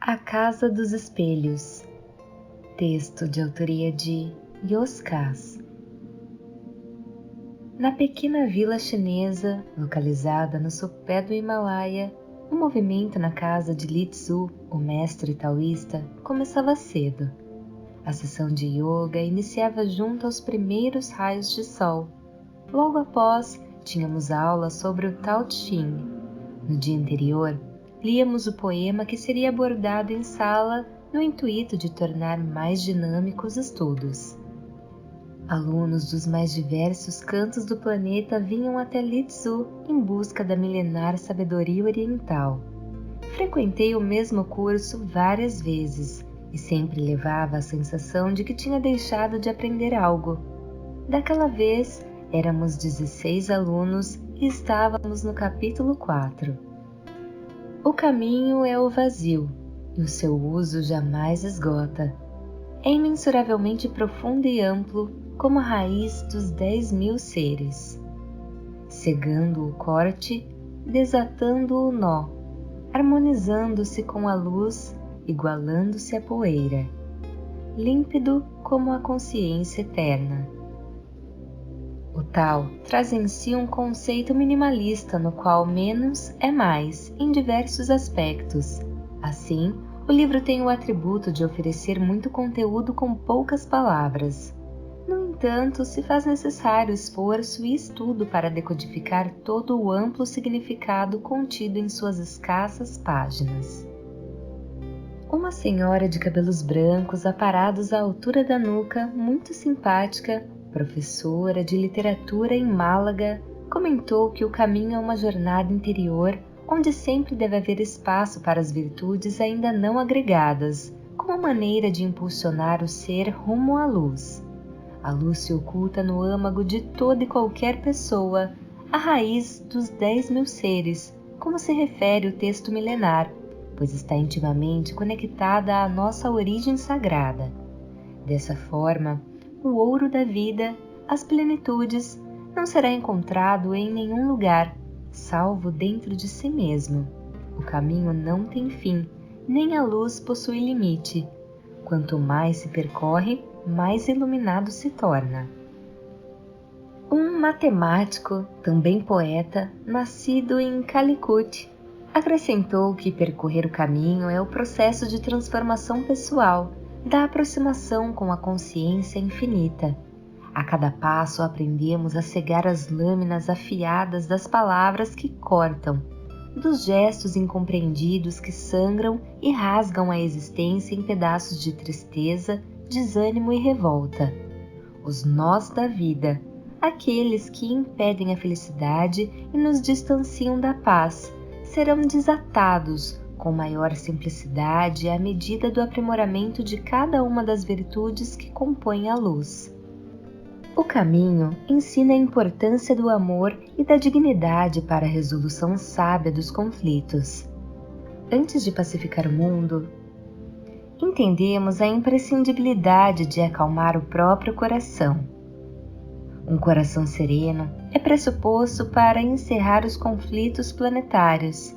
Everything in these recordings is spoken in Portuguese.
A Casa dos Espelhos. Texto de autoria de Yoskaz. Na pequena vila chinesa, localizada no sopé do Himalaia, o movimento na casa de Litsu, o mestre taoísta, começava cedo. A sessão de yoga iniciava junto aos primeiros raios de sol. Logo após, tínhamos aula sobre o Tao Te Ching. No dia anterior, líamos o poema que seria abordado em sala no intuito de tornar mais dinâmicos os estudos. Alunos dos mais diversos cantos do planeta vinham até Litsu em busca da milenar sabedoria oriental. Frequentei o mesmo curso várias vezes e sempre levava a sensação de que tinha deixado de aprender algo. Daquela vez, éramos 16 alunos e estávamos no capítulo 4. O caminho é o vazio, e o seu uso jamais esgota. É imensuravelmente profundo e amplo, como a raiz dos 10.000 seres. Cegando o corte, desatando o nó, harmonizando-se com a luz, igualando-se à poeira. Límpido como a consciência eterna. O Tao traz em si um conceito minimalista no qual menos é mais em diversos aspectos. Assim, o livro tem o atributo de oferecer muito conteúdo com poucas palavras. No entanto, se faz necessário esforço e estudo para decodificar todo o amplo significado contido em suas escassas páginas. Uma senhora de cabelos brancos aparados à altura da nuca, muito simpática, professora de literatura em Málaga, comentou que o caminho é uma jornada interior onde sempre deve haver espaço para as virtudes ainda não agregadas, como maneira de impulsionar o ser rumo à luz. A luz se oculta no âmago de toda e qualquer pessoa, a raiz dos 10.000 seres, como se refere o texto milenar, pois está intimamente conectada à nossa origem sagrada. Dessa forma, o ouro da vida, as plenitudes, não será encontrado em nenhum lugar, salvo dentro de si mesmo. O caminho não tem fim, nem a luz possui limite. Quanto mais se percorre, mais iluminado se torna. Um matemático, também poeta, nascido em Calicut, acrescentou que percorrer o caminho é o processo de transformação pessoal, da aproximação com a consciência infinita. A cada passo aprendemos a cegar as lâminas afiadas das palavras que cortam, dos gestos incompreendidos que sangram e rasgam a existência em pedaços de tristeza, desânimo e revolta. Os nós da vida, aqueles que impedem a felicidade e nos distanciam da paz, serão desatados com maior simplicidade à medida do aprimoramento de cada uma das virtudes que compõem a luz. O caminho ensina a importância do amor e da dignidade para a resolução sábia dos conflitos. Antes de pacificar o mundo, entendemos a imprescindibilidade de acalmar o próprio coração. Um coração sereno é pressuposto para encerrar os conflitos planetários.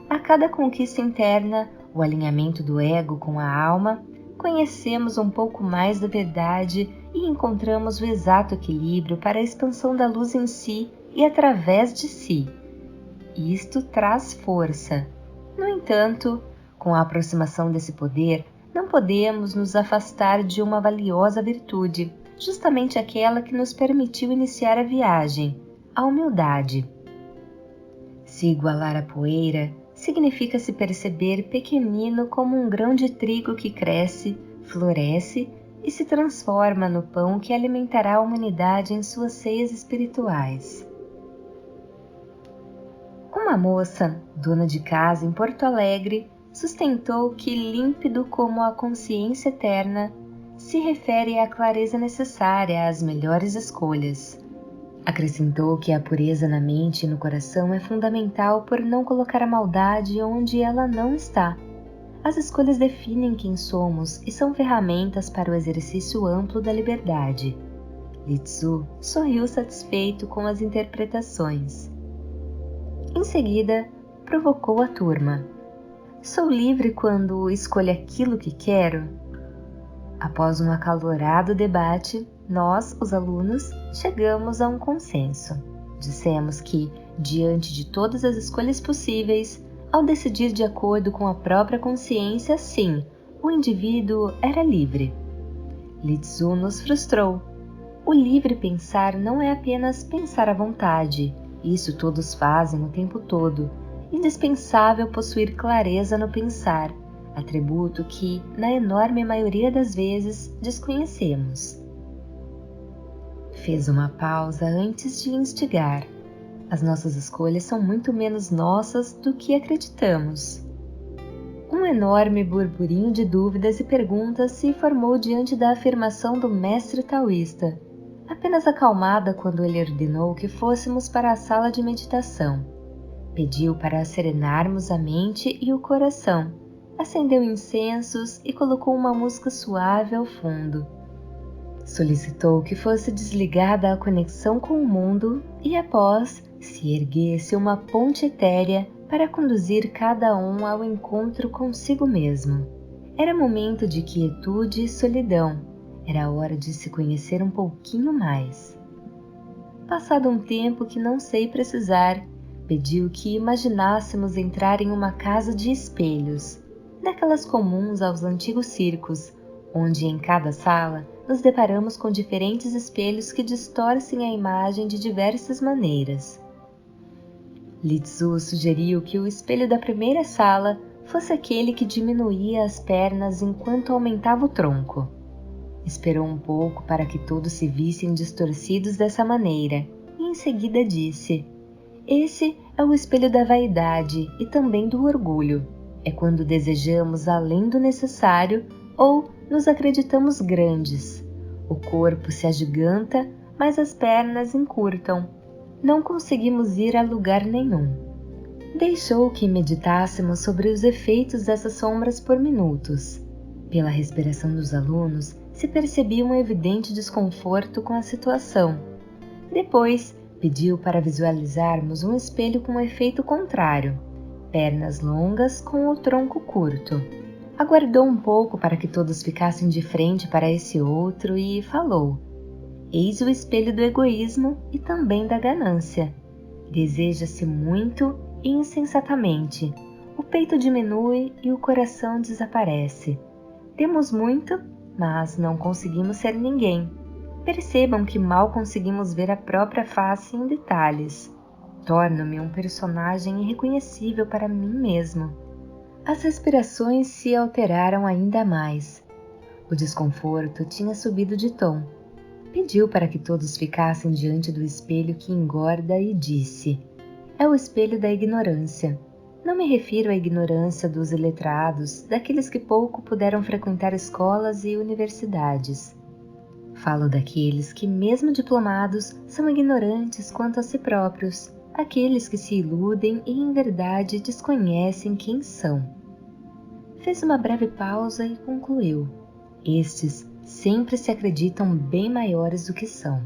A cada conquista interna, o alinhamento do ego com a alma, conhecemos um pouco mais da verdade e encontramos o exato equilíbrio para a expansão da luz em si e através de si. Isto traz força. No entanto, com a aproximação desse poder, não podemos nos afastar de uma valiosa virtude, justamente aquela que nos permitiu iniciar a viagem, a humildade. Se igualar à poeira, significa se perceber pequenino como um grão de trigo que cresce, floresce e se transforma no pão que alimentará a humanidade em suas ceias espirituais. Uma moça, dona de casa em Porto Alegre, sustentou que límpido como a consciência eterna se refere à clareza necessária às melhores escolhas. Acrescentou que a pureza na mente e no coração é fundamental por não colocar a maldade onde ela não está. As escolhas definem quem somos e são ferramentas para o exercício amplo da liberdade. Litsu sorriu satisfeito com as interpretações. Em seguida, provocou a turma. Sou livre quando escolho aquilo que quero? Após um acalorado debate, nós, os alunos, chegamos a um consenso. Dissemos que, diante de todas as escolhas possíveis, ao decidir de acordo com a própria consciência, sim, o indivíduo era livre. Li Tzu nos frustrou. O livre pensar não é apenas pensar à vontade, isso todos fazem o tempo todo. Indispensável possuir clareza no pensar, atributo que, na enorme maioria das vezes, desconhecemos. Fez uma pausa antes de instigar. As nossas escolhas são muito menos nossas do que acreditamos. Um enorme burburinho de dúvidas e perguntas se formou diante da afirmação do mestre taoísta, apenas acalmada quando ele ordenou que fôssemos para a sala de meditação. Pediu para serenarmos a mente e o coração, acendeu incensos e colocou uma música suave ao fundo. Solicitou que fosse desligada a conexão com o mundo e, após, se erguesse uma ponte etérea para conduzir cada um ao encontro consigo mesmo. Era momento de quietude e solidão. Era hora de se conhecer um pouquinho mais. Passado um tempo que não sei precisar, pediu que imaginássemos entrar em uma casa de espelhos, daquelas comuns aos antigos circos, onde em cada sala nos deparamos com diferentes espelhos que distorcem a imagem de diversas maneiras. Li Tzu sugeriu que o espelho da primeira sala fosse aquele que diminuía as pernas enquanto aumentava o tronco. Esperou um pouco para que todos se vissem distorcidos dessa maneira e em seguida disse: esse é o espelho da vaidade e também do orgulho. É quando desejamos além do necessário ou nos acreditamos grandes. O corpo se agiganta, mas as pernas encurtam. Não conseguimos ir a lugar nenhum. Deixou que meditássemos sobre os efeitos dessas sombras por minutos. Pela respiração dos alunos, se percebia um evidente desconforto com a situação. Depois, pediu para visualizarmos um espelho com um efeito contrário, pernas longas com o tronco curto. Aguardou um pouco para que todos ficassem de frente para esse outro e falou: eis o espelho do egoísmo e também da ganância. Deseja-se muito e insensatamente. O peito diminui e o coração desaparece. Temos muito, mas não conseguimos ser ninguém. Percebam que mal conseguimos ver a própria face em detalhes. Torno-me um personagem irreconhecível para mim mesmo. As respirações se alteraram ainda mais. O desconforto tinha subido de tom. Pediu para que todos ficassem diante do espelho que engorda e disse: é o espelho da ignorância. Não me refiro à ignorância dos iletrados, daqueles que pouco puderam frequentar escolas e universidades. Falo daqueles que, mesmo diplomados, são ignorantes quanto a si próprios, aqueles que se iludem e, em verdade, desconhecem quem são. Fez uma breve pausa e concluiu: estes sempre se acreditam bem maiores do que são.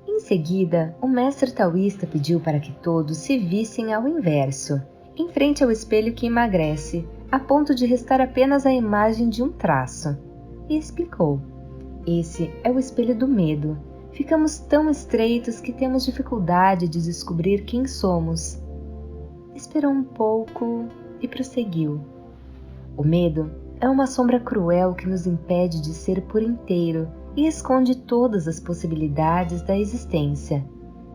Em seguida, o mestre taoísta pediu para que todos se vissem ao inverso, em frente ao espelho que emagrece, a ponto de restar apenas a imagem de um traço, e explicou: esse é o espelho do medo. Ficamos tão estreitos que temos dificuldade de descobrir quem somos. Esperou um pouco e prosseguiu: o medo é uma sombra cruel que nos impede de ser por inteiro e esconde todas as possibilidades da existência.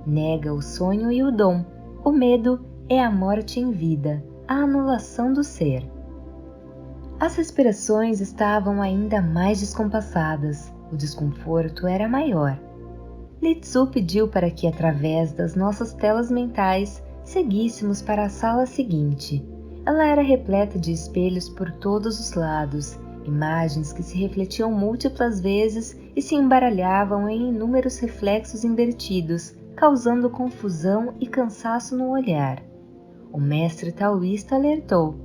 Nega o sonho e o dom. O medo é a morte em vida, a anulação do ser. As respirações estavam ainda mais descompassadas. O desconforto era maior. Li Tzu pediu para que, através das nossas telas mentais, seguíssemos para a sala seguinte. Ela era repleta de espelhos por todos os lados, imagens que se refletiam múltiplas vezes e se embaralhavam em inúmeros reflexos invertidos, causando confusão e cansaço no olhar. O mestre taoísta alertou: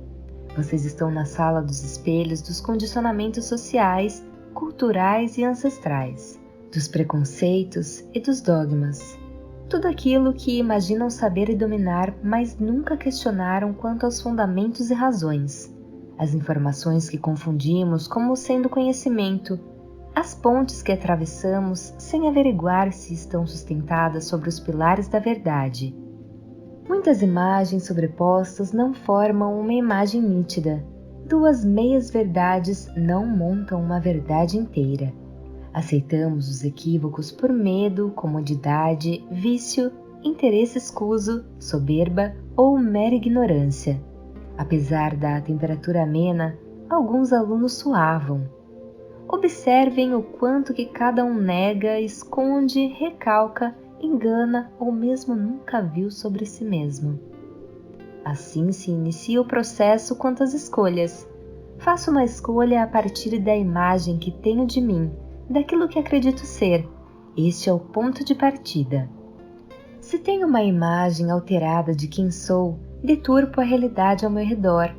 vocês estão na sala dos espelhos dos condicionamentos sociais, culturais e ancestrais, dos preconceitos e dos dogmas. Tudo aquilo que imaginam saber e dominar, mas nunca questionaram quanto aos fundamentos e razões. As informações que confundimos como sendo conhecimento, as pontes que atravessamos sem averiguar se estão sustentadas sobre os pilares da verdade. Muitas imagens sobrepostas não formam uma imagem nítida. Duas meias-verdades não montam uma verdade inteira. Aceitamos os equívocos por medo, comodidade, vício, interesse escuso, soberba ou mera ignorância. Apesar da temperatura amena, alguns alunos suavam. Observem o quanto que cada um nega, esconde, recalca, engana ou mesmo nunca viu sobre si mesmo. Assim se inicia o processo quanto às escolhas. Faço uma escolha a partir da imagem que tenho de mim, daquilo que acredito ser. Este é o ponto de partida. Se tenho uma imagem alterada de quem sou, deturpo a realidade ao meu redor.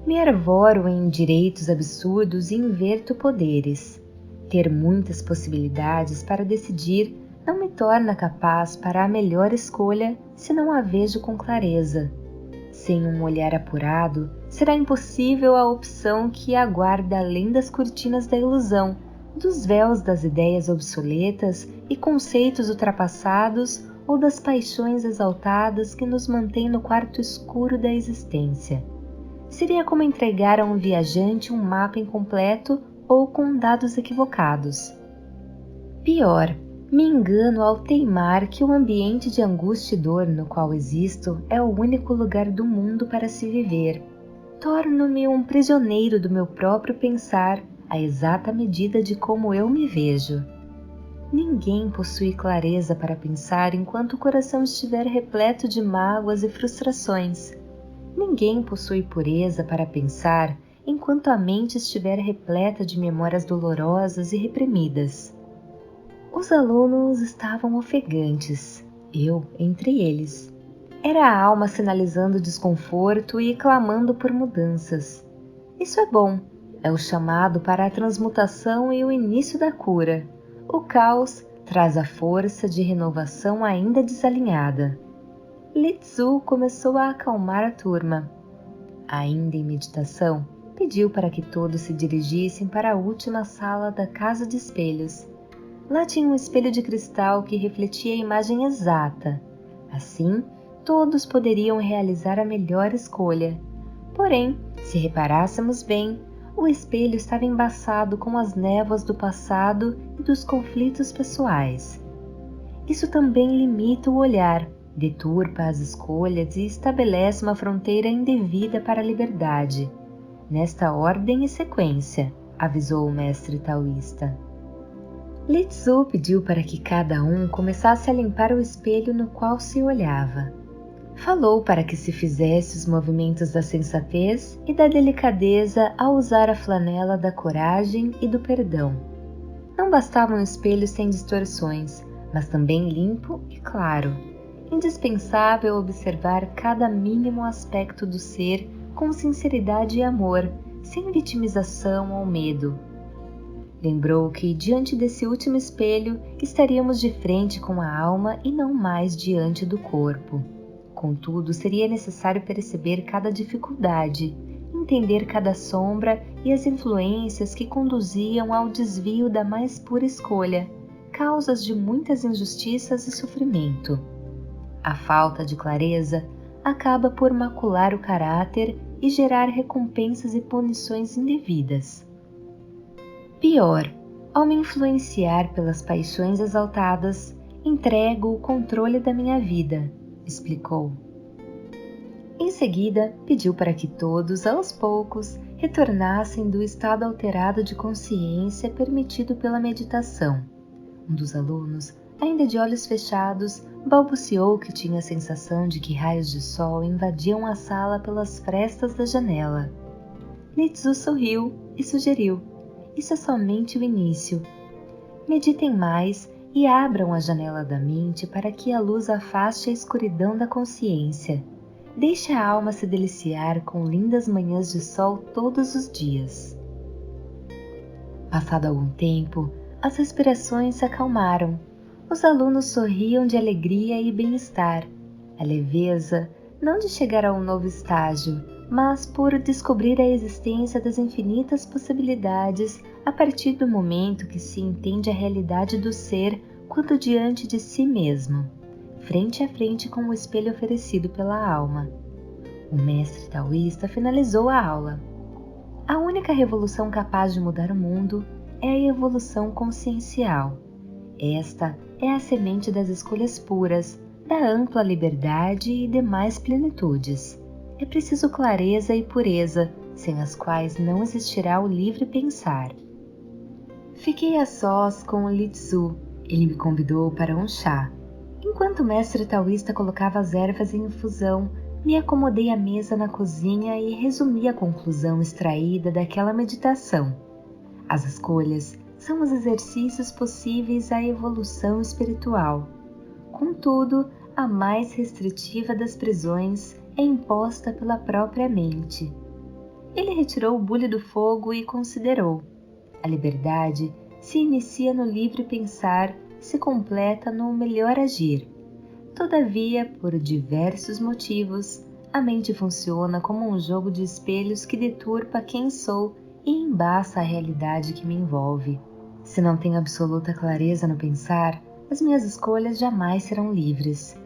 Me arvoro em direitos absurdos e inverto poderes. Ter muitas possibilidades para decidir não me torna capaz para a melhor escolha se não a vejo com clareza. Sem um olhar apurado, será impossível a opção que aguarda além das cortinas da ilusão, dos véus das ideias obsoletas e conceitos ultrapassados ou das paixões exaltadas que nos mantêm no quarto escuro da existência. Seria como entregar a um viajante um mapa incompleto ou com dados equivocados. Pior, me engano ao teimar que o ambiente de angústia e dor no qual existo é o único lugar do mundo para se viver. Torno-me um prisioneiro do meu próprio pensar, à exata medida de como eu me vejo. Ninguém possui clareza para pensar enquanto o coração estiver repleto de mágoas e frustrações. Ninguém possui pureza para pensar enquanto a mente estiver repleta de memórias dolorosas e reprimidas. Os alunos estavam ofegantes, eu entre eles. Era a alma sinalizando desconforto e clamando por mudanças. Isso é bom, é o chamado para a transmutação e o início da cura. O caos traz a força de renovação ainda desalinhada. Litsu começou a acalmar a turma. Ainda em meditação, pediu para que todos se dirigissem para a última sala da casa de espelhos. Lá tinha um espelho de cristal que refletia a imagem exata. Assim, todos poderiam realizar a melhor escolha. Porém, se reparássemos bem, o espelho estava embaçado com as névoas do passado e dos conflitos pessoais. Isso também limita o olhar, deturpa as escolhas e estabelece uma fronteira indevida para a liberdade. Nesta ordem e sequência, avisou o mestre taoísta. Litsu pediu para que cada um começasse a limpar o espelho no qual se olhava. Falou para que se fizesse os movimentos da sensatez e da delicadeza ao usar a flanela da coragem e do perdão. Não bastava um espelho sem distorções, mas também limpo e claro. Indispensável observar cada mínimo aspecto do ser com sinceridade e amor, sem vitimização ou medo. Lembrou que, diante desse último espelho, estaríamos de frente com a alma e não mais diante do corpo. Contudo, seria necessário perceber cada dificuldade, entender cada sombra e as influências que conduziam ao desvio da mais pura escolha, causas de muitas injustiças e sofrimento. A falta de clareza acaba por macular o caráter e gerar recompensas e punições indevidas. Pior, ao me influenciar pelas paixões exaltadas, entrego o controle da minha vida, explicou. Em seguida, pediu para que todos, aos poucos, retornassem do estado alterado de consciência permitido pela meditação. Um dos alunos, ainda de olhos fechados, balbuciou que tinha a sensação de que raios de sol invadiam a sala pelas frestas da janela. Litsu sorriu e sugeriu: isso é somente o início. Meditem mais e abram a janela da mente para que a luz afaste a escuridão da consciência. Deixe a alma se deliciar com lindas manhãs de sol todos os dias. Passado algum tempo, as respirações se acalmaram. Os alunos sorriam de alegria e bem-estar, a leveza não de chegar a um novo estágio, mas por descobrir a existência das infinitas possibilidades a partir do momento que se entende a realidade do ser quando diante de si mesmo, frente a frente com o espelho oferecido pela alma. O mestre taoísta finalizou a aula. A única revolução capaz de mudar o mundo é a evolução consciencial. Esta é a semente das escolhas puras, da ampla liberdade e demais plenitudes. É preciso clareza e pureza, sem as quais não existirá o livre pensar. Fiquei a sós com o Litsu. Ele me convidou para um chá. Enquanto o mestre taoísta colocava as ervas em infusão, me acomodei à mesa na cozinha e resumi a conclusão extraída daquela meditação. As escolhas são os exercícios possíveis à evolução espiritual. Contudo, a mais restritiva das prisões é imposta pela própria mente. Ele retirou o bule do fogo e considerou. A liberdade se inicia no livre pensar, se completa no melhor agir. Todavia, por diversos motivos, a mente funciona como um jogo de espelhos que deturpa quem sou e embaça a realidade que me envolve. Se não tenho absoluta clareza no pensar, as minhas escolhas jamais serão livres.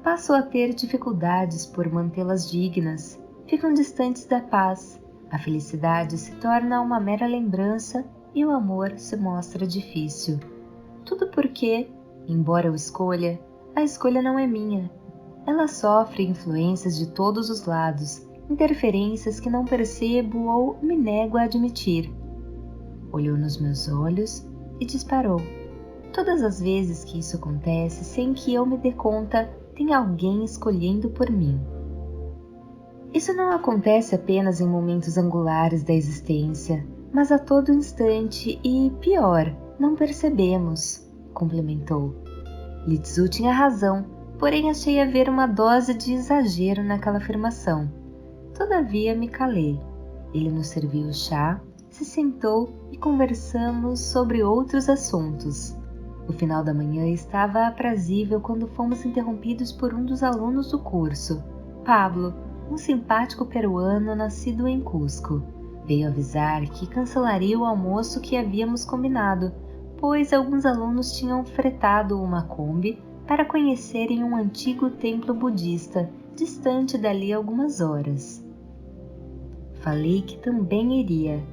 Passo a ter dificuldades por mantê-las dignas, ficam distantes da paz, a felicidade se torna uma mera lembrança e o amor se mostra difícil. Tudo porque, embora eu escolha, a escolha não é minha. Ela sofre influências de todos os lados, interferências que não percebo ou me nego a admitir. Olhou nos meus olhos e disparou. Todas as vezes que isso acontece, sem que eu me dê conta, tem alguém escolhendo por mim. Isso não acontece apenas em momentos angulares da existência, mas a todo instante e, pior, não percebemos, complementou. Litsu tinha razão, porém achei haver uma dose de exagero naquela afirmação. Todavia me calei. Ele nos serviu o chá, se sentou e conversamos sobre outros assuntos. O final da manhã estava aprazível quando fomos interrompidos por um dos alunos do curso, Pablo, um simpático peruano nascido em Cusco. Veio avisar que cancelaria o almoço que havíamos combinado, pois alguns alunos tinham fretado uma Kombi para conhecerem um antigo templo budista, distante dali algumas horas. Falei que também iria.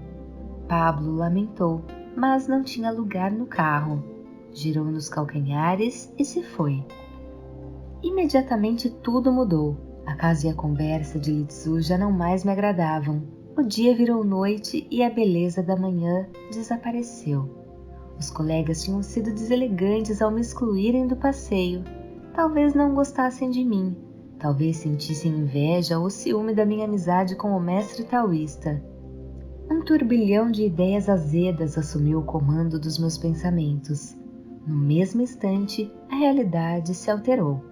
Pablo lamentou, mas não tinha lugar no carro. Girou nos calcanhares e se foi. Imediatamente tudo mudou. A casa e a conversa de Litsu já não mais me agradavam. O dia virou noite e a beleza da manhã desapareceu. Os colegas tinham sido deselegantes ao me excluírem do passeio. Talvez não gostassem de mim. Talvez sentissem inveja ou ciúme da minha amizade com o mestre taoísta. Um turbilhão de ideias azedas assumiu o comando dos meus pensamentos. No mesmo instante, a realidade se alterou.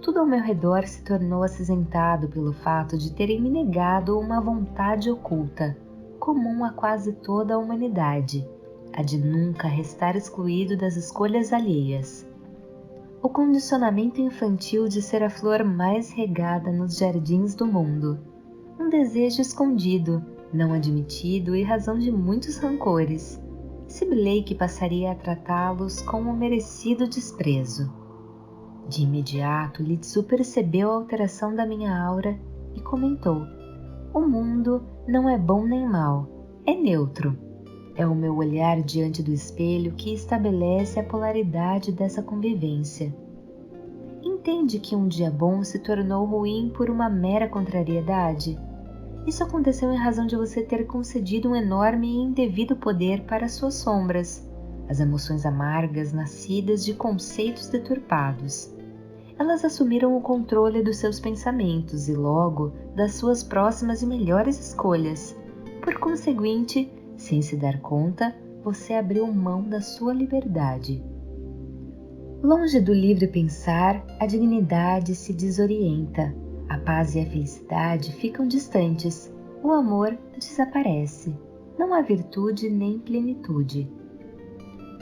Tudo ao meu redor se tornou acinzentado pelo fato de terem me negado uma vontade oculta, comum a quase toda a humanidade, a de nunca restar excluído das escolhas alheias. O condicionamento infantil de ser a flor mais regada nos jardins do mundo. Um desejo escondido, não admitido e razão de muitos rancores. Sibilei que passaria a tratá-los com o merecido desprezo. De imediato, Litsu percebeu a alteração da minha aura e comentou: o mundo não é bom nem mau, é neutro. É o meu olhar diante do espelho que estabelece a polaridade dessa convivência. Entende que um dia bom se tornou ruim por uma mera contrariedade? Isso aconteceu em razão de você ter concedido um enorme e indevido poder para suas sombras, as emoções amargas nascidas de conceitos deturpados. Elas assumiram o controle dos seus pensamentos e logo das suas próximas e melhores escolhas. Por conseguinte, sem se dar conta, você abriu mão da sua liberdade. Longe do livre pensar, a dignidade se desorienta. A paz e a felicidade ficam distantes. O amor desaparece. Não há virtude nem plenitude.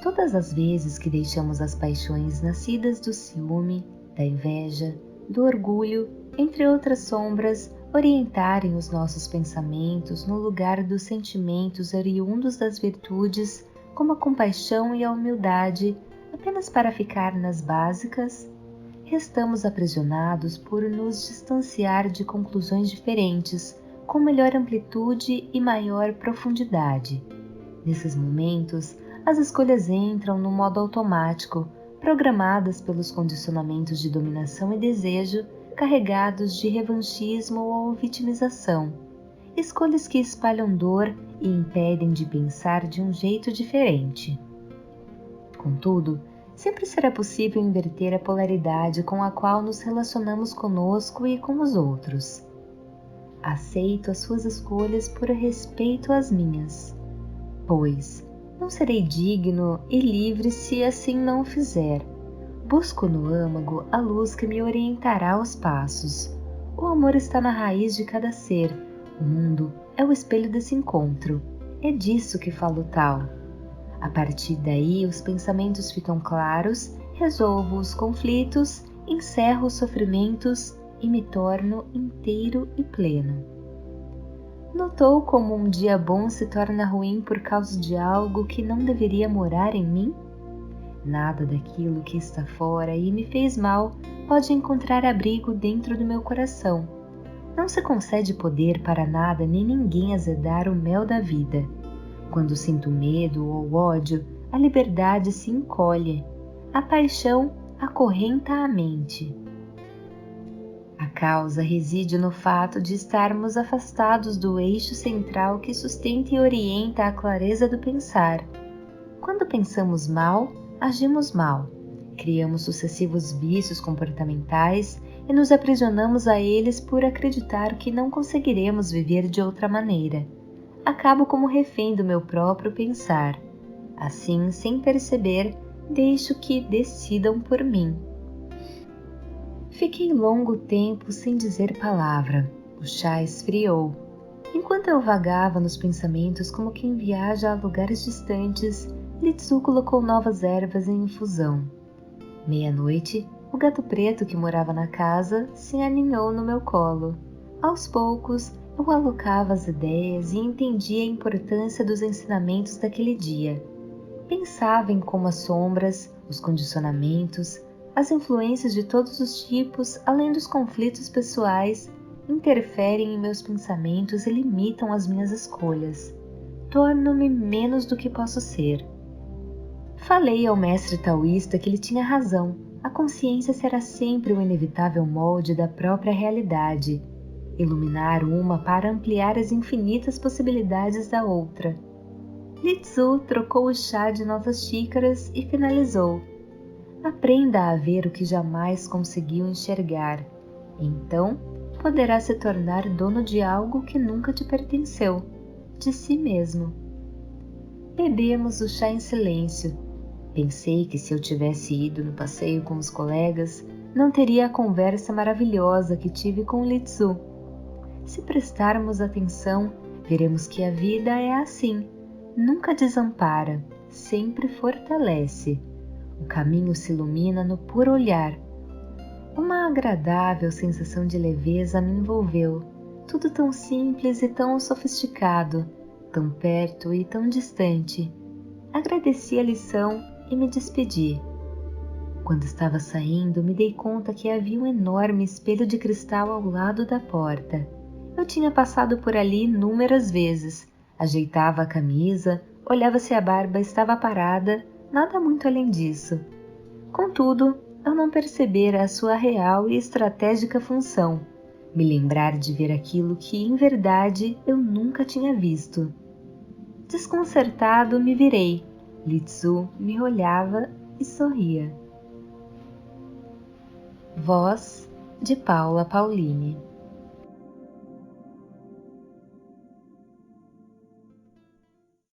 Todas as vezes que deixamos as paixões nascidas do ciúme, da inveja, do orgulho, entre outras sombras, orientarem os nossos pensamentos no lugar dos sentimentos oriundos das virtudes, como a compaixão e a humildade, apenas para ficar nas básicas, restamos aprisionados por nos distanciar de conclusões diferentes, com melhor amplitude e maior profundidade. Nesses momentos, as escolhas entram no modo automático, programadas pelos condicionamentos de dominação e desejo, carregados de revanchismo ou vitimização. Escolhas que espalham dor e impedem de pensar de um jeito diferente. Contudo, sempre será possível inverter a polaridade com a qual nos relacionamos conosco e com os outros. Aceito as suas escolhas por respeito às minhas, pois não serei digno e livre se assim não o fizer. Busco no âmago a luz que me orientará os passos. O amor está na raiz de cada ser. O mundo é o espelho desse encontro. É disso que falo tal. A partir daí, os pensamentos ficam claros, resolvo os conflitos, encerro os sofrimentos e me torno inteiro e pleno. Notou como um dia bom se torna ruim por causa de algo que não deveria morar em mim? Nada daquilo que está fora e me fez mal pode encontrar abrigo dentro do meu coração. Não se concede poder para nada nem ninguém azedar o mel da vida. Quando sinto medo ou ódio, a liberdade se encolhe. A paixão acorrenta a mente. A causa reside no fato de estarmos afastados do eixo central que sustenta e orienta a clareza do pensar. Quando pensamos mal, agimos mal. Criamos sucessivos vícios comportamentais e nos aprisionamos a eles por acreditar que não conseguiremos viver de outra maneira. Acabo como refém do meu próprio pensar. Assim, sem perceber, deixo que decidam por mim. Fiquei longo tempo sem dizer palavra. O chá esfriou. Enquanto eu vagava nos pensamentos como quem viaja a lugares distantes, Litsu colocou novas ervas em infusão. Meia-noite, o gato preto que morava na casa se aninhou no meu colo. Aos poucos, eu alocava as ideias e entendia a importância dos ensinamentos daquele dia. Pensava em como as sombras, os condicionamentos, as influências de todos os tipos, além dos conflitos pessoais, interferem em meus pensamentos e limitam as minhas escolhas. Torno-me menos do que posso ser. Falei ao mestre taoísta que ele tinha razão. A consciência será sempre o inevitável molde da própria realidade. Iluminar uma para ampliar as infinitas possibilidades da outra. Litsu trocou o chá de nossas xícaras e finalizou. Aprenda a ver o que jamais conseguiu enxergar. Então, poderá se tornar dono de algo que nunca te pertenceu, de si mesmo. Bebemos o chá em silêncio. Pensei que se eu tivesse ido no passeio com os colegas, não teria a conversa maravilhosa que tive com Litsu. Se prestarmos atenção, veremos que a vida é assim, nunca desampara, sempre fortalece. O caminho se ilumina no puro olhar. Uma agradável sensação de leveza me envolveu. Tudo tão simples e tão sofisticado, tão perto e tão distante. Agradeci a lição e me despedi. Quando estava saindo, me dei conta que havia um enorme espelho de cristal ao lado da porta. Eu tinha passado por ali inúmeras vezes. Ajeitava a camisa, olhava se a barba estava parada, nada muito além disso. Contudo, eu não percebera a sua real e estratégica função, me lembrar de ver aquilo que, em verdade, eu nunca tinha visto. Desconcertado, me virei. Litsu me olhava e sorria. Voz de Paula Pauline.